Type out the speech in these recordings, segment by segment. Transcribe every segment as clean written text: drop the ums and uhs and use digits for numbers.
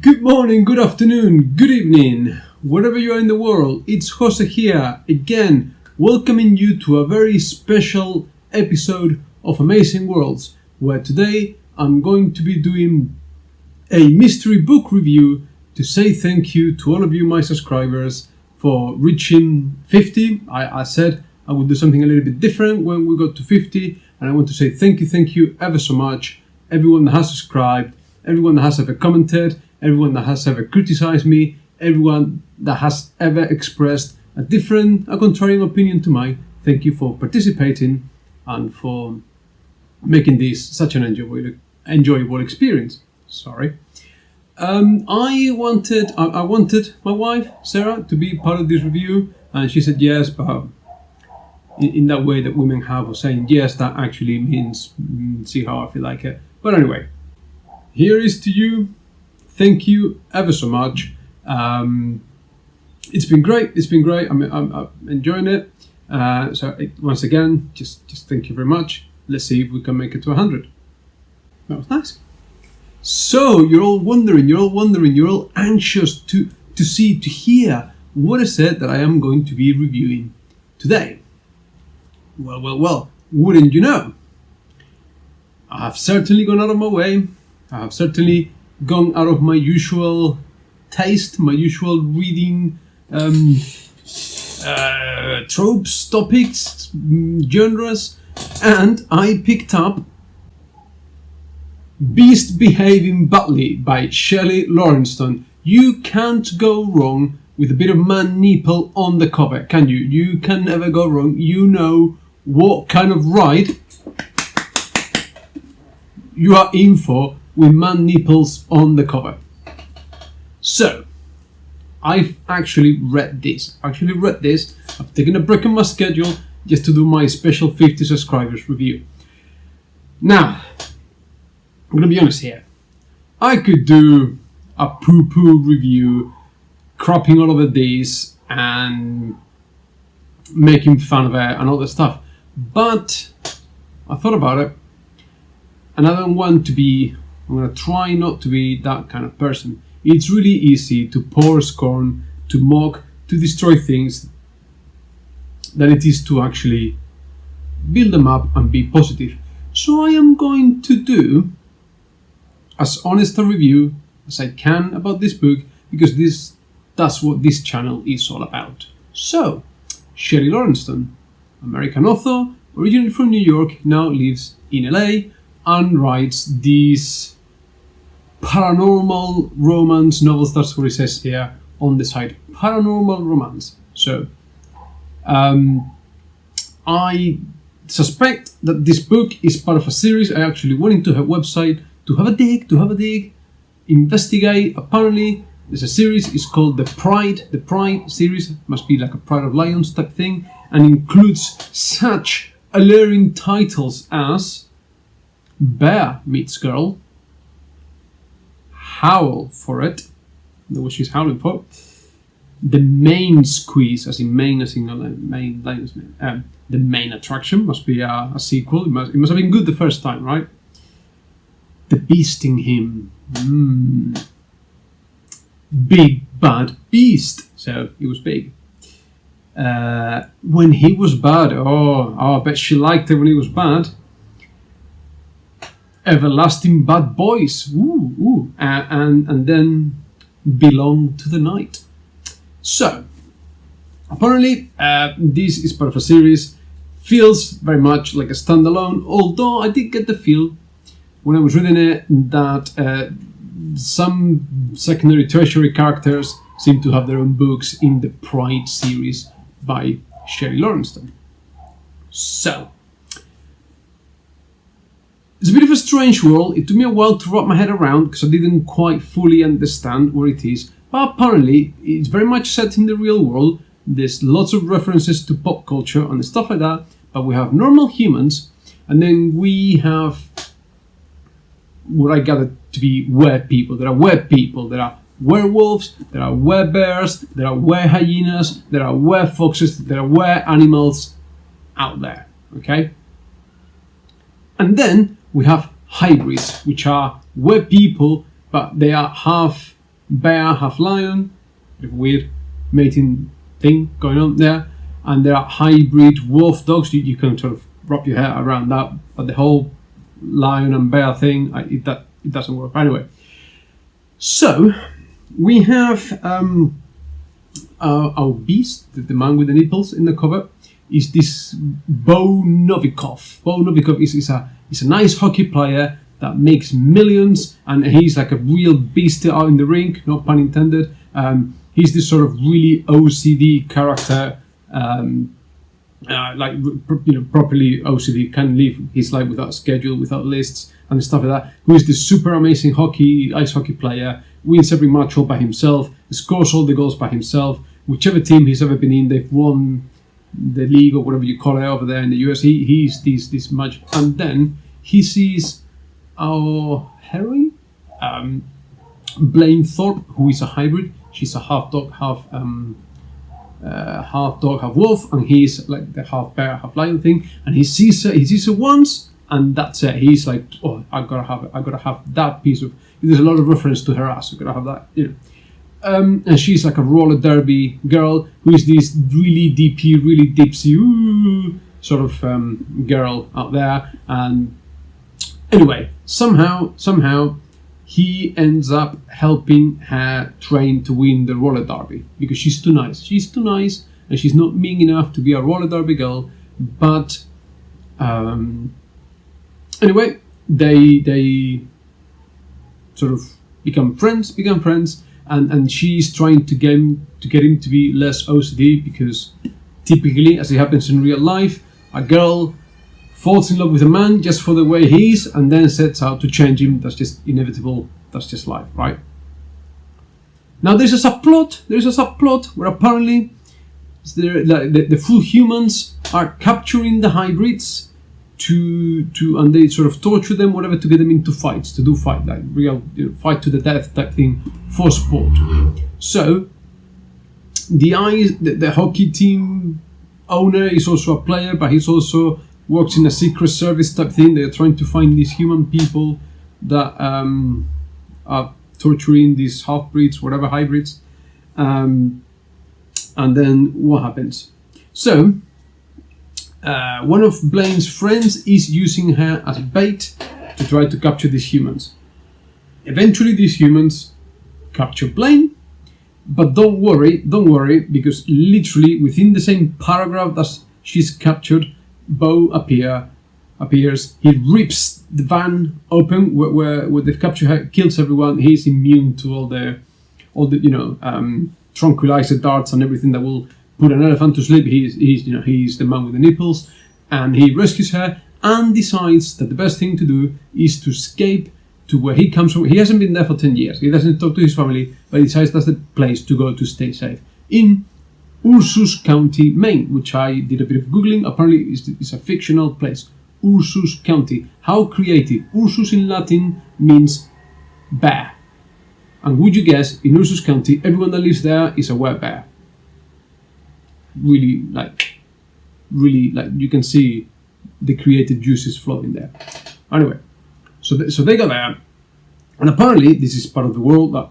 Good morning, good afternoon, good evening, wherever you are in the world. It's Jose here again, welcoming you to a very special episode of Amazing Worlds, where today I'm going to be doing a mystery book review to say thank you to all of you, my subscribers, for reaching 50. I said I would do something a little bit different when we got to 50, and I want to say thank you ever so much. Everyone that has subscribed, everyone that has ever commented, everyone that has ever criticized me, everyone that has ever expressed a contrarian opinion to mine, thank you for participating and for making this such an enjoyable experience. Sorry. I wanted my wife, Sarah, to be part of this review, and she said yes, but in that way that women have of saying yes, that actually means see how I feel like it. But anyway, here is to you. Thank you ever so much. It's been great. I'm enjoying it. Once again, just thank you very much. Let's see if we can make it to 100. That was nice. So you're all wondering, you're all anxious to hear what is it that I am going to be reviewing today. Well, wouldn't you know? I have certainly gone out of my way. I have certainly gone out of my usual taste, my usual reading tropes, topics, genres, and I picked up Beast Behaving Badly by Shelley Lauriston. You can't go wrong with a bit of man nipple on the cover, can you? You can never go wrong. You know what kind of ride you are in for with man nipples on the cover. So, I've actually read this. I've taken a break in my schedule just to do my special 50 subscribers review. Now, I'm going to be honest here. I could do a poo-poo review, cropping all over this and making fun of it and all that stuff. But I thought about it, and I don't want to be, I'm going to try not to be that kind of person. It's really easy to pour scorn, to mock, to destroy things, than it is to actually build them up and be positive. So I am going to do as honest a review as I can about this book, because that's what this channel is all about. So, Shelley Lauriston, American author, originally from New York, now lives in LA, and writes these paranormal romance novels. That's what it says here on the site, paranormal romance. So I suspect that this book is part of a series. I actually went into her website to have a dig, investigate. Apparently there's a series, it's called The Pride series. Must be like a Pride of Lions type thing, and includes such alluring titles as Bear Meets Girl, Howl for It, the what she's howling for, The Main Squeeze, as in main the Main Attraction, must be a sequel. It must have been good the first time, right? The Beasting Him, Big Bad Beast, so he was big. When He Was Bad, I bet she liked it when he was bad. Everlasting Bad Boys, and then Belong to the Night. So, apparently, this is part of a series. Feels very much like a standalone, although I did get the feel when I was reading it that some secondary, tertiary characters seem to have their own books in the Pride series by Shelley Lauriston. So, it's a bit of a strange world. It took me a while to wrap my head around because I didn't quite fully understand where it is. But apparently, it's very much set in the real world. There's lots of references to pop culture and stuff like that. But we have normal humans, and then we have what I gather to be were people. There are werewolves, there are werebears, there are werehyenas, there are werefoxes, there are were animals out there. Okay? And then we have hybrids, which are were people, but they are half bear, half lion. Weird mating thing going on there. And there are hybrid wolf dogs. You can sort of wrap your head around that, but the whole lion and bear thing, it doesn't work. Anyway, so we have our beast, the man with the nipples in the cover, is this Bo Novikov. Bo Novikov is a nice hockey player that makes millions, and he's like a real beast out in the rink, no pun intended. He's this sort of really OCD character, properly OCD, can live his life without a schedule, without lists and stuff like that. Who is this super amazing ice hockey player, wins every match all by himself, scores all the goals by himself. Whichever team he's ever been in, they've won the league or whatever you call it over there in the US. He's this much, and then he sees our heroine, Blaine Thorpe, who is a hybrid. She's a half dog, half wolf, and he's like the half bear, half lion thing. And he sees her once, and that's it. He's like, oh, I gotta have that piece of. There's a lot of reference to her ass. I gotta have that, And she's like a roller derby girl who is this really DP, really dipsy sort of girl out there. And anyway, somehow he ends up helping her train to win the roller derby because she's too nice. She's too nice, and she's not mean enough to be a roller derby girl. But anyway, they sort of become friends, and she's trying to get him to be less OCD because typically, as it happens in real life, a girl falls in love with a man just for the way he is and then sets out to change him. That's just inevitable. That's just life, right? Now there's a subplot where apparently the full humans are capturing the hybrids and they sort of torture them, whatever, to get them into fights, to do fight, like real fight to the death type thing for sport. So the hockey team owner is also a player, but he's also works in a secret service type thing. They're trying to find these human people that are torturing these half-breeds, whatever, hybrids. And then what happens? So one of Blaine's friends is using her as bait to try to capture these humans. Eventually these humans capture Blaine, but don't worry, because literally within the same paragraph that she's captured, Bo appears. He rips the van open where they've captured her, kills everyone. He's immune to all the tranquilizer darts and everything that will put an elephant to sleep. He's the man with the nipples, and he rescues her and decides that the best thing to do is to escape to where he comes from. He hasn't been there for 10 years. He doesn't talk to his family, but he decides that's the place to go to stay safe. In Ursus County, Maine, which I did a bit of Googling. Apparently it's a fictional place. Ursus County. How creative. Ursus in Latin means bear. And would you guess, in Ursus County, everyone that lives there is a werebear. Really, you can see the creative juices flowing there. Anyway, so they go there. And apparently, this is part of the world that,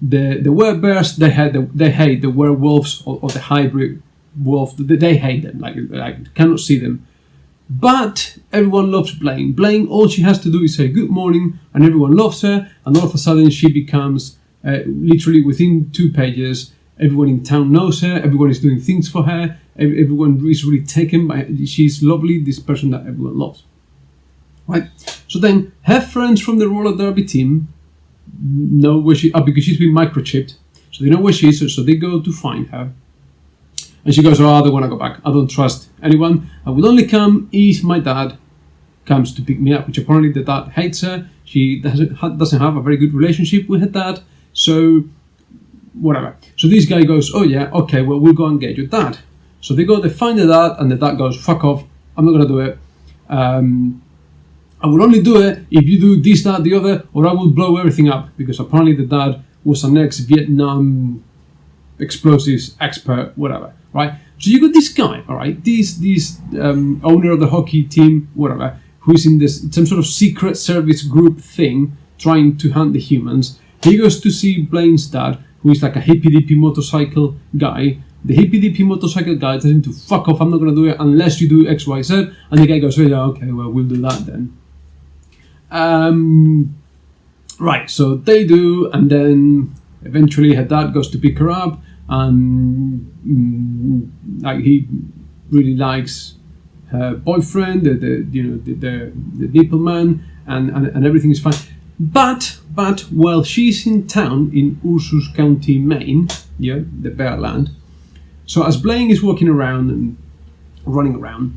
the werebears, they hate the werewolves or the hybrid wolf. They hate them, like cannot see them. But everyone loves Blaine. Blaine, all she has to do is say good morning, and everyone loves her. And all of a sudden, she becomes literally within 2 pages. Everyone in town knows her. Everyone is doing things for her. Everyone is really taken by her. She's lovely. This person that everyone loves. Right. So then, her friends from the roller derby team know where she because she's been microchipped, so they know where she is, so they go to find her, and she goes, I don't want to go back, I don't trust anyone, I will only come if my dad comes to pick me up, which apparently the dad hates her. She doesn't have a very good relationship with her dad, so whatever. So this guy goes, oh yeah, okay, well, we'll go and get your dad. So they find the dad, and the dad goes, fuck off, I'm not gonna do it. I will only do it if you do this, that, the other, or I will blow everything up. Because apparently the dad was an ex-Vietnam explosives expert, whatever, right? So you got this guy, all right, this owner of the hockey team, whatever, who is in some sort of secret service group thing, trying to hunt the humans. He goes to see Blaine's dad, who is like a hippy-dippy motorcycle guy. The hippy-dippy motorcycle guy tells him to fuck off, I'm not going to do it unless you do X, Y, Z. And the guy goes, oh, yeah, okay, well, we'll do that then. Right, so they do, and then eventually her dad goes to pick her up, and like he really likes her boyfriend, the nipple man, and everything is fine. But while she's in town in Ursus County, Maine, the bear land, so as Blaine is walking around and running around,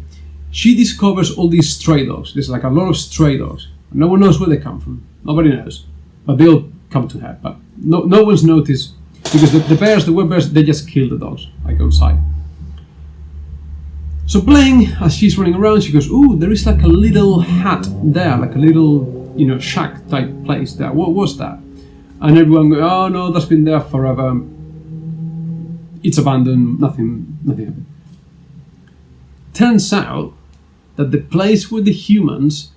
she discovers all these stray dogs. There's like a lot of stray dogs. No one knows where they come from. Nobody knows. But they'll come to her. But no one's noticed, because the were bears, they just kill the dogs, like outside. So Blaine, as she's running around, she goes, ooh, there is like a little hut there, like a little, shack type place there. What was that? And everyone goes, oh no, that's been there forever. It's abandoned, nothing happened. Turns out that the place where the humans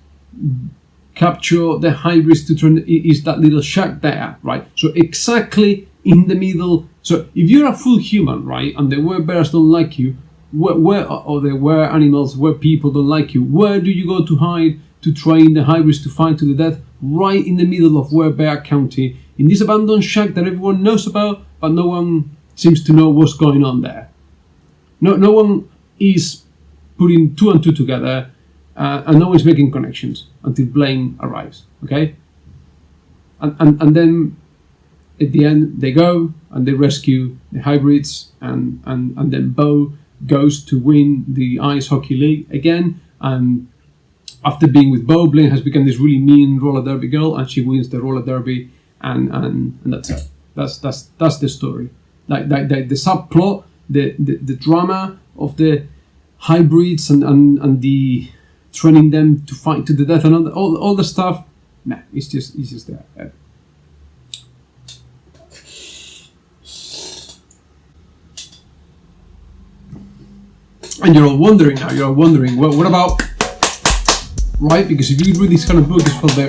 capture the hybrids to turn is that little shack there, right? So exactly in the middle. So if you're a full human, right, and the bears don't like you, or the were animals, where people don't like you, where do you go to hide to train the hybrids to fight to the death? Right in the middle of Bear County, in this abandoned shack that everyone knows about, but no one seems to know what's going on there. No one is putting two and two together, and no one's making connections until Blaine arrives. Okay, and then at the end they go and they rescue the hybrids, and then Bo goes to win the ice hockey league again, and after being with Bo, Blaine has become this really mean roller derby girl, and she wins the roller derby, and that's it. That's the story. Like the subplot, the drama of the hybrids and the training them to fight to the death and all the stuff. Nah, it's just there. And you're all wondering now. Well, what about, right? Because if you read this kind of book, it's for the.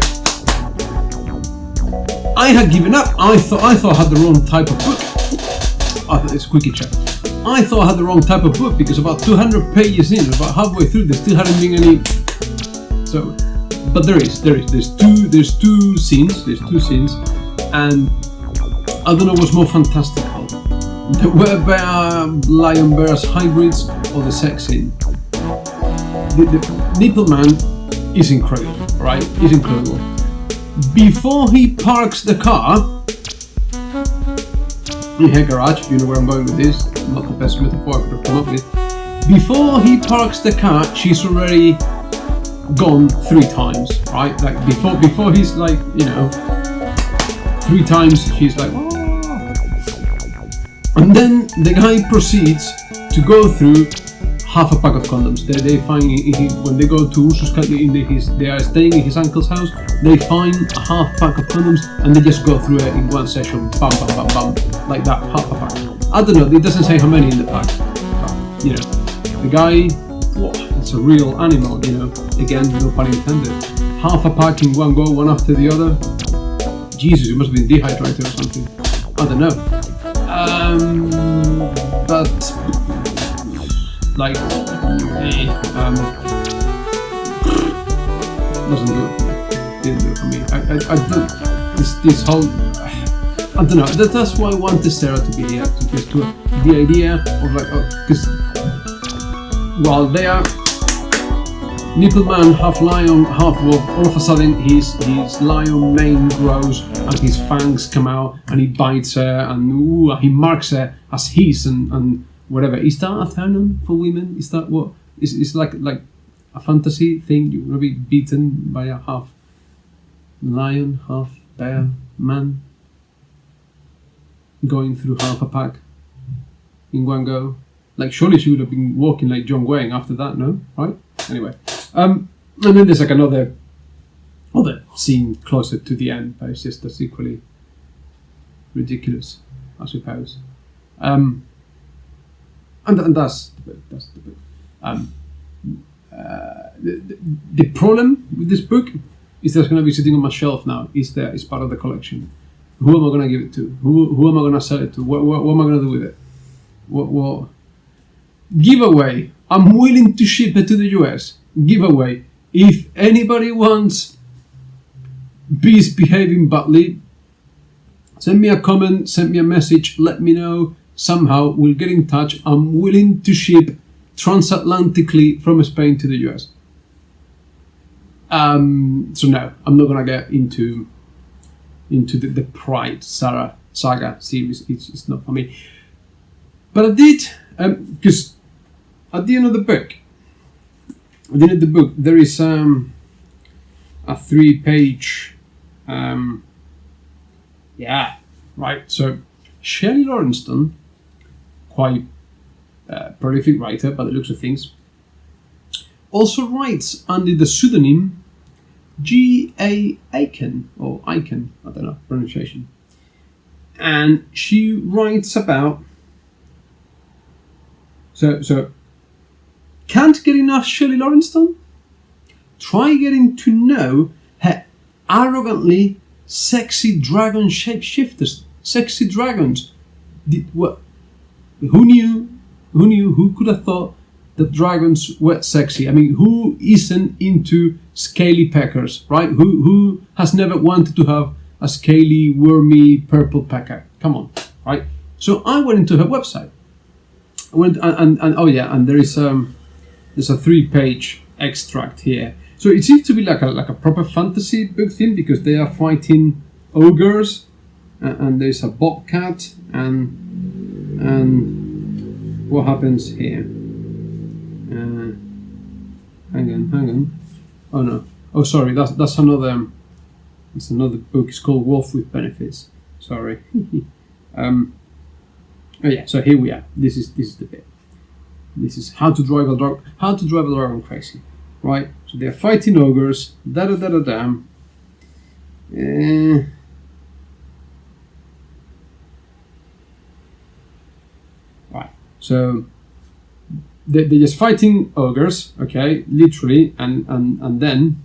I had given up. I thought I had the wrong type of book. I thought it's quickie chat. I thought I had the wrong type of book, because about 200 pages in, about halfway through, there still hadn't been any. So, but there's two scenes, and I don't know what's more fantastical. The were-bear, lion bears hybrids, or the sex scene. The nipple man is incredible, right? He's incredible. Before he parks the car in her garage, you know where I'm going with this, not the best metaphor I could have come up with. Before he parks the car, she's already gone 3 times, right? Like before he's like, 3 times she's like, oh. And then the guy proceeds to go through half a pack of condoms. They find when they go to Ursus County, they are staying in his uncle's house. They find a half pack of condoms and they just go through it in one session, bam, bam, bam, bam, like that, half a pack. I don't know. It doesn't say how many in the pack. But, the guy, it's a real animal. Again, no pun intended. Half a pack in one go, one after the other. Jesus, you must have been dehydrated or something. I don't know. But like, doesn't do it for me. Didn't do it for me. I don't. This whole. I don't know. That's why I wanted Sarah to be here, because the idea of like, because while they are nipple man, half lion, half wolf, all of a sudden his lion mane grows and his fangs come out and he bites her and he marks her as his and whatever. Is that a turn on for women? Is that what? It's like a fantasy thing? You're gonna be beaten by a half lion, half bear man going through half a pack in one go. Like, surely she would have been walking like John Wayne after that, no? Right? Anyway. And then there's like another scene closer to the end, but it's just as equally ridiculous, I suppose. And that's the book. The problem with this book is that it's going to be sitting on my shelf now. It's part of the collection. Who am I going to give it to? Who am I going to sell it to? What am I going to do with it? What? Giveaway. I'm willing to ship it to the US. Giveaway. If anybody wants bees behaving badly, send me a comment, send me a message, let me know. Somehow we'll get in touch. I'm willing to ship transatlantically from Spain to the US. So no, I'm not gonna get into the Pride Saga series. It's not for me. But I did, because at the end of the book, there is a 3-page, So Shelley Lawrenston, quite prolific writer by the looks of things, also writes under the pseudonym G.A. Aiken, or Aiken, I don't know, pronunciation. And she writes about... So can't get enough Shelley Lawrenston? Try getting to know her arrogantly sexy dragon shapeshifters. Sexy dragons. Who knew? Who could have thought that dragons were sexy? I mean, who isn't into scaly peckers, right? Who has never wanted to have a scaly, wormy, purple pecker? Come on, right? So I went into her website. I went and there's a 3-page extract here. So it seems to be like a proper fantasy book theme, because they are fighting ogres, and there's a bobcat, and what happens here? Hang on. Oh no. Oh, sorry. That's another. It's another book. It's called Wolf with Benefits. Sorry. Oh yeah. So here we are. This is the bit. This is how to drive a dragon crazy, right? So they're fighting ogres. Right. So they're just fighting ogres, okay, literally, and then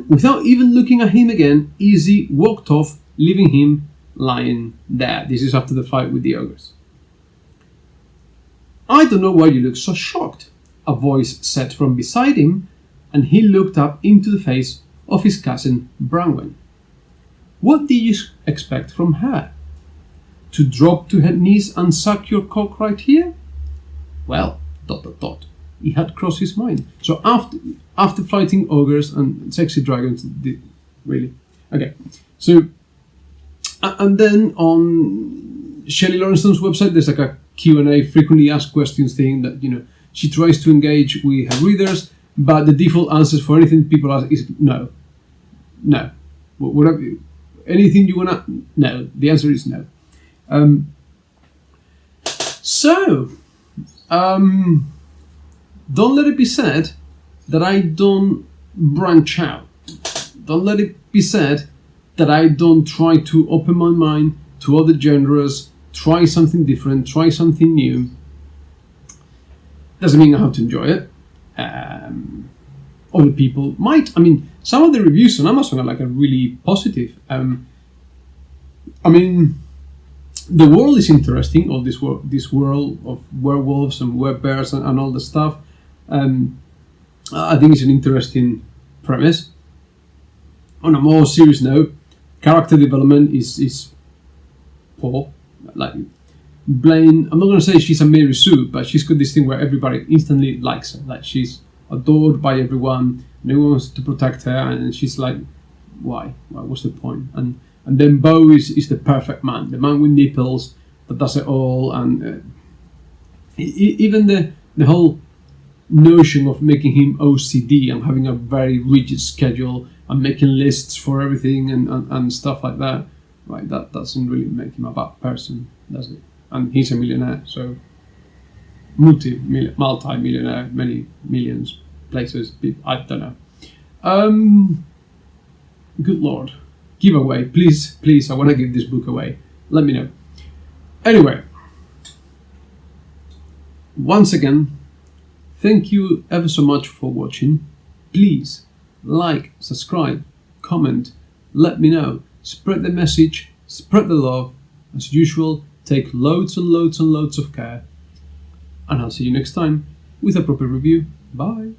without even looking at him again, Izzy walked off, leaving him lying there. This is after the fight with the ogres. I don't know why you look so shocked, a voice said from beside him, and he looked up into the face of his cousin Branwen. What did you expect from her? To drop to her knees and suck your cock right here? Well, ... He had crossed his mind. So after fighting ogres and sexy dragons, really? Okay. So, and then on Shelley Lawrenston's website, there's like a Q&A, frequently asked questions thing that, she tries to engage with her readers, but the default answers for anything people ask is no. No. Whatever, anything you wanna... No. The answer is no. Don't let it be said that I don't branch out. Don't let it be said that I don't try to open my mind to other genres, try something different, try something new. Doesn't mean I have to enjoy it. Other people might. I mean, some of the reviews on Amazon are really positive. The world is interesting, all this world of werewolves and werebears and all the stuff. I think it's an interesting premise. On a more serious note, character development is poor. Like Blaine, I'm not going to say she's a Mary Sue, but she's got this thing where everybody instantly likes her. Like, she's adored by everyone, and everyone wants to protect her, and she's like, why? What's the point? And then Bo is the perfect man, the man with nipples that does it all, and even the whole notion of making him OCD and having a very rigid schedule and making lists for everything and stuff like that, right? That doesn't really make him a bad person, does it? And he's a millionaire, so multi-millionaire, many millions, places. I don't know. Good Lord. Giveaway, please, I want to give this book away. Let me know. Anyway, once again, thank you ever so much for watching. Please like, subscribe, comment, let me know. spread the message, spread the love. As usual, take loads and loads and loads of care. And I'll see you next time with a proper review. Bye.